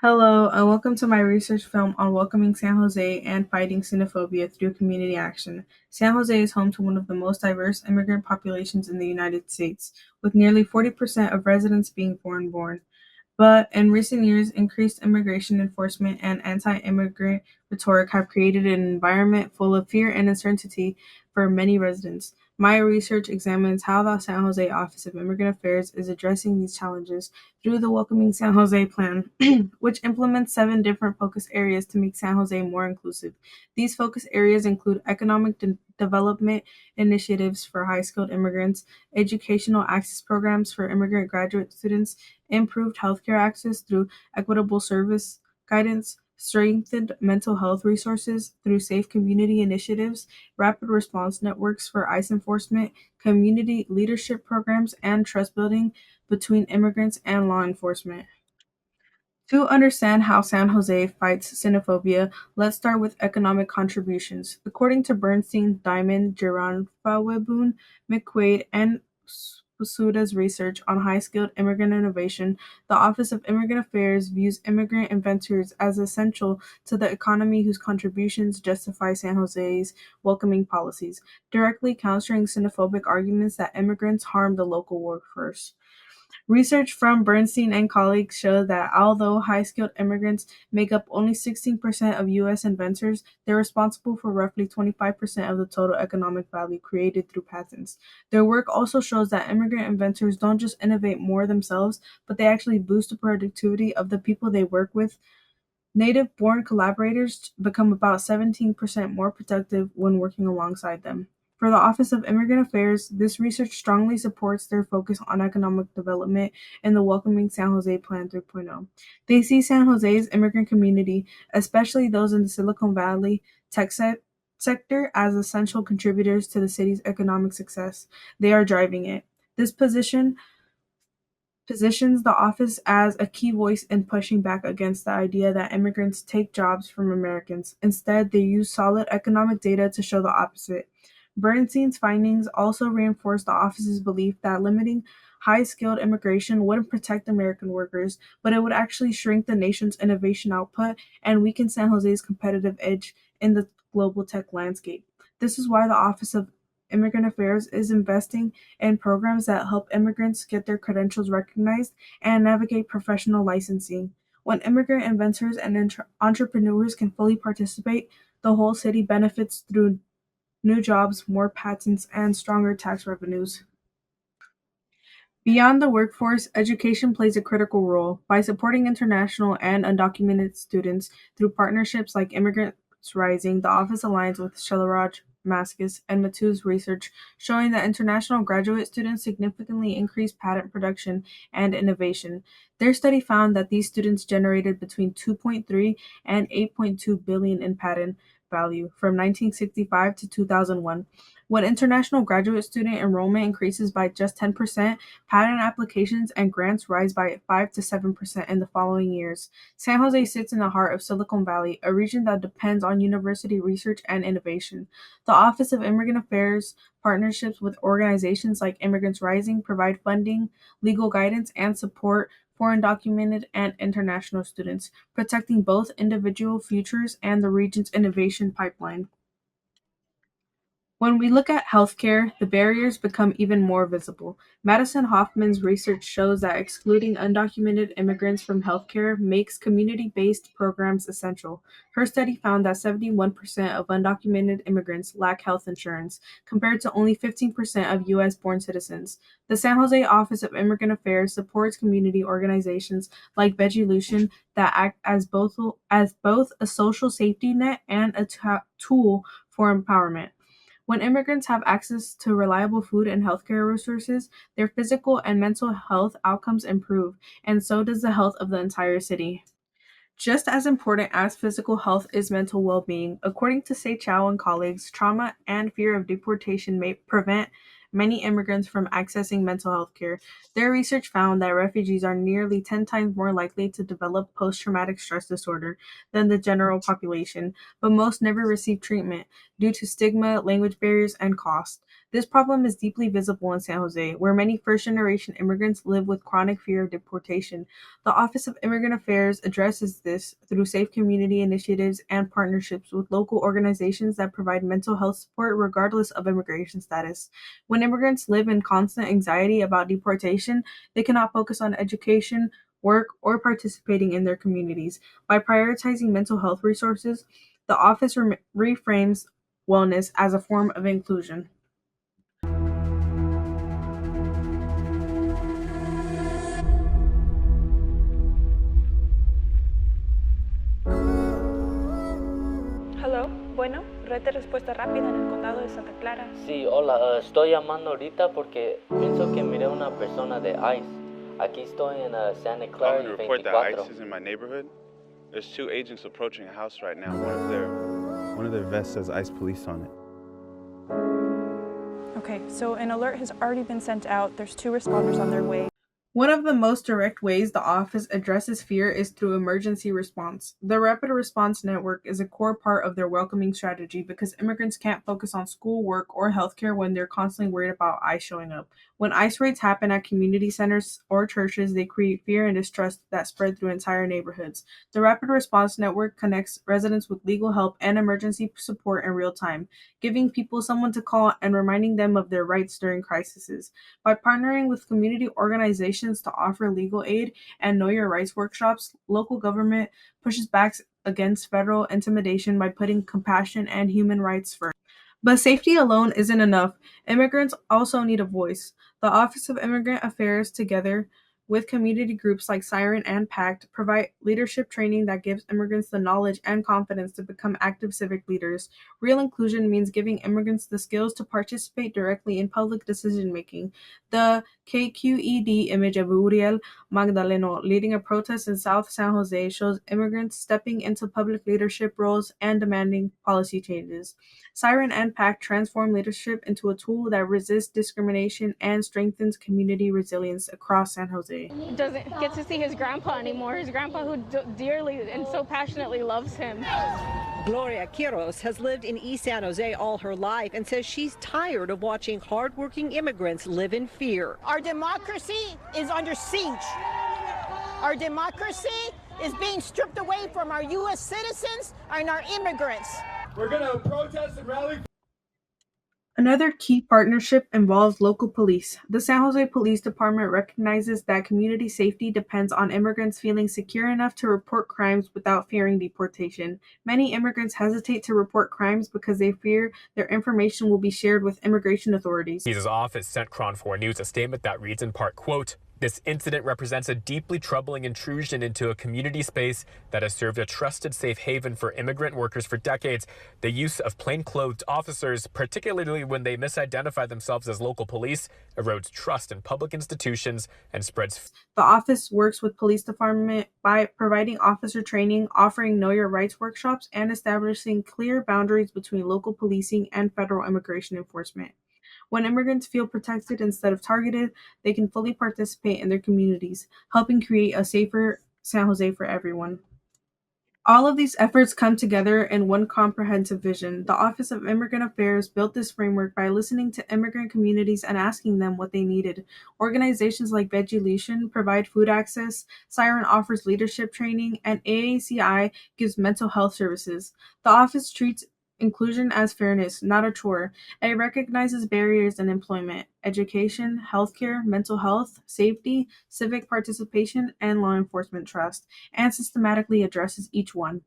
Hello, and welcome to my research film on welcoming San Jose and fighting xenophobia through community action. San Jose is home to one of the most diverse immigrant populations in the United States, with nearly 40% of residents being foreign born. But in recent years, increased immigration enforcement and anti immigrant rhetoric have created an environment full of fear and uncertainty for many residents. My research examines how the San Jose Office of Immigrant Affairs is addressing these challenges through the Welcoming San Jose Plan, which implements 7 different focus areas to make San Jose more inclusive. These focus areas include economic development initiatives for high skilled immigrants, educational access programs for immigrant graduate students, improved healthcare access through equitable service guidance, strengthened mental health resources through safe community initiatives, rapid response networks for ICE enforcement, community leadership programs, and trust building between immigrants and law enforcement. To understand how San Jose fights xenophobia, let's start with economic contributions. According to Bernstein, Diamond, Giranfawebun, McQuaid, and Suda's research on high-skilled immigrant innovation, the Office of Immigrant Affairs views immigrant inventors as essential to the economy whose contributions justify San Jose's welcoming policies, directly countering xenophobic arguments that immigrants harm the local workforce. Research from Bernstein and colleagues show that although high-skilled immigrants make up only 16% of U.S. inventors, they're responsible for roughly 25% of the total economic value created through patents. Their work also shows that immigrant inventors don't just innovate more themselves, but they actually boost the productivity of the people they work with. Native-born collaborators become about 17% more productive when working alongside them. For the Office of Immigrant Affairs, this research strongly supports their focus on economic development in the Welcoming San Jose Plan 3.0. They see San Jose's immigrant community, especially those in the Silicon Valley tech sector, as essential contributors to the city's economic success. They are driving it. This positions the office as a key voice in pushing back against the idea that immigrants take jobs from Americans. Instead, they use solid economic data to show the opposite. Bernstein's findings also reinforce the office's belief that limiting high skilled immigration wouldn't protect American workers, but it would actually shrink the nation's innovation output and weaken San Jose's competitive edge in the global tech landscape. This is why the Office of Immigrant Affairs is investing in programs that help immigrants get their credentials recognized and navigate professional licensing. When immigrant inventors and entrepreneurs can fully participate, the whole city benefits through new jobs, more patents, and stronger tax revenues. Beyond the workforce, education plays a critical role. By supporting international and undocumented students through partnerships like Immigrants Rising, the office aligns with Shalaraj, Maskus, and Matu's research, showing that international graduate students significantly increase patent production and innovation. Their study found that these students generated between 2.3 and 8.2 billion in patent value from 1965 to 2001. When international graduate student enrollment increases by just 10%, patent applications and grants rise by 5 to 7% in the following years. San Jose sits in the heart of Silicon Valley, a region that depends on university research and innovation. The Office of Immigrant Affairs partnerships with organizations like Immigrants Rising provide funding, legal guidance, and support for undocumented and international students, protecting both individual futures and the region's innovation pipeline. When we look at healthcare, the barriers become even more visible. Madison Hoffman's research shows that excluding undocumented immigrants from healthcare makes community based programs essential. Her study found that 71% of undocumented immigrants lack health insurance, compared to only 15% of U.S. born citizens. The San Jose Office of Immigrant Affairs supports community organizations like Vegilution that act as both a social safety net and a tool for empowerment. When immigrants have access to reliable food and healthcare resources, their physical and mental health outcomes improve, and so does the health of the entire city. Just as important as physical health is mental well being. According to Say Chow and colleagues, trauma and fear of deportation may prevent many immigrants from accessing mental health care. Their research found that refugees are nearly 10 times more likely to develop post traumatic stress disorder than the general population, but most never receive treatment due to stigma, language barriers, and cost. This problem is deeply visible in San Jose, where many first-generation immigrants live with chronic fear of deportation. The Office of Immigrant Affairs addresses this through safe community initiatives and partnerships with local organizations that provide mental health support regardless of immigration status. When immigrants live in constant anxiety about deportation, they cannot focus on education, work, or participating in their communities. By prioritizing mental health resources, the office reframes wellness as a form of inclusion. Hello, bueno, red de respuesta rápida en el condado de Santa Clara. Sí, hola, estoy llamando ahorita porque pienso que miré una persona de ICE. Aquí estoy en Santa Clara y report 24. that ICE is in my neighborhood. There's 2 agents approaching a house right now. One of their vests says ICE police on it. Okay, so an alert has already been sent out. There's 2 responders on their way. One of the most direct ways the office addresses fear is through emergency response. The Rapid Response Network is a core part of their welcoming strategy because immigrants can't focus on school, work, or healthcare when they're constantly worried about ICE showing up. When ICE raids happen at community centers or churches, they create fear and distrust that spread through entire neighborhoods. The Rapid Response Network connects residents with legal help and emergency support in real time, giving people someone to call and reminding them of their rights during crises. By partnering with community organizations to offer legal aid and know your rights workshops, local government pushes back against federal intimidation by putting compassion and human rights first. But safety alone isn't enough. Immigrants also need a voice. The Office of Immigrant Affairs, together with community groups like Siren and PACT, provide leadership training that gives immigrants the knowledge and confidence to become active civic leaders. Real inclusion means giving immigrants the skills to participate directly in public decision making. The KQED image of Uriel Magdaleno leading a protest in South San Jose shows immigrants stepping into public leadership roles and demanding policy changes. Siren and PACT transform leadership into a tool that resists discrimination and strengthens community resilience across San Jose. Doesn't get to see his grandpa anymore. His grandpa who dearly and so passionately loves him. Gloria Quiros has lived in East San Jose all her life and says she's tired of watching hardworking immigrants live in fear. Our democracy is under siege. Our democracy is being stripped away from our U.S. citizens and our immigrants. We're going to protest and rally. Another key partnership involves local police. The San Jose Police Department recognizes that community safety depends on immigrants feeling secure enough to report crimes without fearing deportation. Many immigrants hesitate to report crimes because they fear their information will be shared with immigration authorities. His office sent Cron 4 News a statement that reads in part, quote, "This incident represents a deeply troubling intrusion into a community space that has served a trusted safe haven for immigrant workers for decades. The use of plainclothed officers, particularly when they misidentify themselves as local police, erodes trust in public institutions and spreads." The office works with police department by providing officer training, offering Know Your Rights workshops, and establishing clear boundaries between local policing and federal immigration enforcement. When immigrants feel protected instead of targeted, they can fully participate in their communities, helping create a safer San Jose for everyone. All of these efforts come together in one comprehensive vision. The Office of Immigrant Affairs built this framework by listening to immigrant communities and asking them what they needed. Organizations like Vegilution provide food access, Siren offers leadership training, and AACI gives mental health services. The office treats inclusion as fairness, not a chore. It recognizes barriers in employment, education, healthcare, mental health, safety, civic participation, and law enforcement trust, and systematically addresses each one.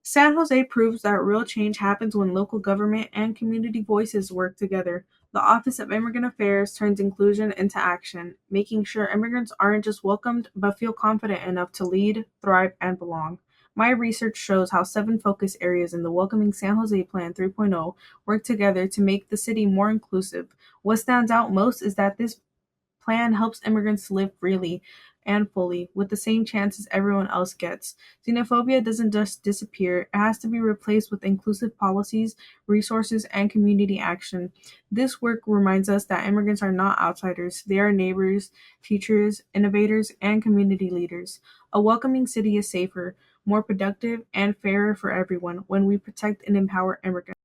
San Jose proves that real change happens when local government and community voices work together. The Office of Immigrant Affairs turns inclusion into action, making sure immigrants aren't just welcomed, but feel confident enough to lead, thrive, and belong. My research shows how 7 focus areas in the Welcoming San Jose Plan 3.0 work together to make the city more inclusive. What stands out most is that this plan helps immigrants live freely and fully, with the same chances everyone else gets. Xenophobia doesn't just disappear, it has to be replaced with inclusive policies, resources, and community action. This work reminds us that immigrants are not outsiders, they are neighbors, teachers, innovators, and community leaders. A welcoming city is safer, more productive, and fairer for everyone when we protect and empower immigrants.